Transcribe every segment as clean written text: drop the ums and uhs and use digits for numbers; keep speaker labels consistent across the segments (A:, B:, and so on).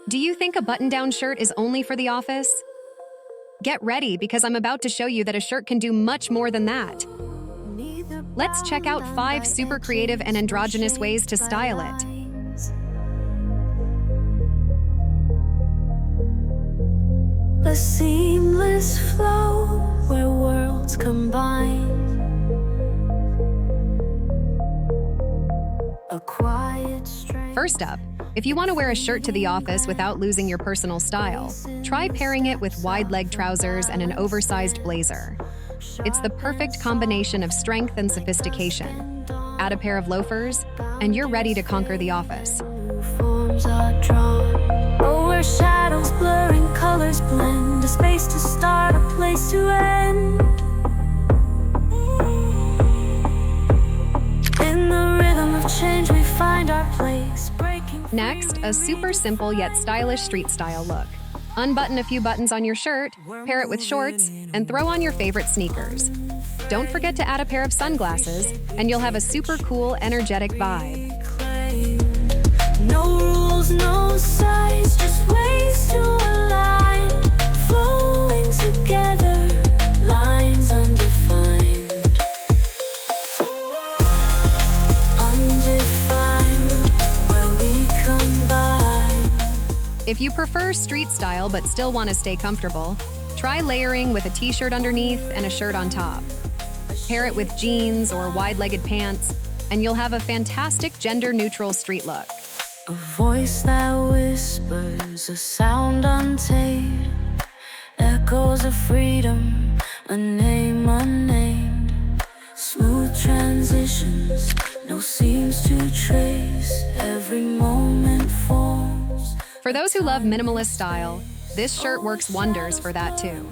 A: Do you think a button-down shirt is only for the office? Get ready because I'm about to show you that a shirt can do much more than that. Let's check out 5 super creative and androgynous ways to style it.
B: A seamless flow where worlds combine. A quiet strength.
A: First up, if you want to wear a shirt to the office without losing your personal style, try pairing it with wide-leg trousers and an oversized blazer. It's the perfect combination of strength and sophistication. Add a pair of loafers, and you're ready to conquer the office.
B: Forms are drawn. Oh, where shadows blurring colors blend. A space to start, a place to end. In the rhythm of change we find our place.
A: Next, a super simple yet stylish street style look. Unbutton a few buttons on your shirt, pair it with shorts, and throw on your favorite sneakers. Don't forget to add a pair of sunglasses, and you'll have a super cool, energetic vibe.
B: No rules, no size, just ways to align. Flowing together, lines undefined. Undefined, where we combine.
A: If you prefer street style but still want to stay comfortable, try layering with a t-shirt underneath and a shirt on top. Pair it with jeans or wide-legged pants, and you'll have a fantastic gender-neutral street look.
B: A voice that whispers, a sound untamed, echoes of freedom, a name unnamed. Smooth transitions, no seams to trace, every moment forms.
A: For those who love minimalist style, this shirt works wonders for that too.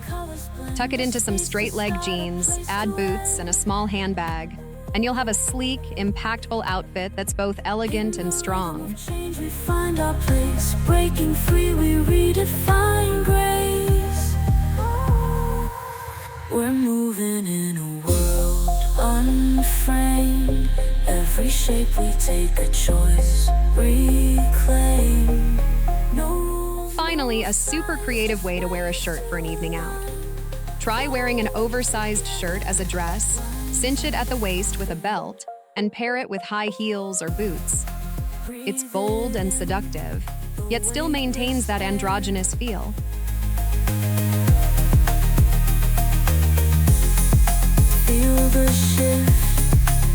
A: Tuck it into some straight-leg jeans, add boots, and a small handbag, and you'll have a sleek, impactful outfit that's both elegant and strong.
B: Change, we find our place. Breaking free, we redefine grace. We're moving in a world unframed. Every shape we take a choice, reclaim. No rules.
A: Finally, a super creative way to wear a shirt for an evening out. Try wearing an oversized shirt as a dress, cinch it at the waist with a belt, and pair it with high heels or boots. It's bold and seductive, yet still maintains that androgynous feel.
B: Feel the shift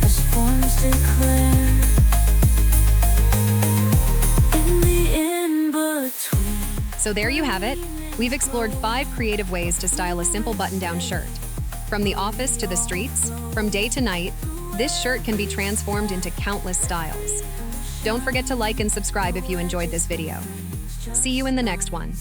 B: as forms declare. In the in-between.
A: So there you have it. We've explored 5 creative ways to style a simple button-down shirt. From the office to the streets, from day to night, this shirt can be transformed into countless styles. Don't forget to like and subscribe if you enjoyed this video. See you in the next one.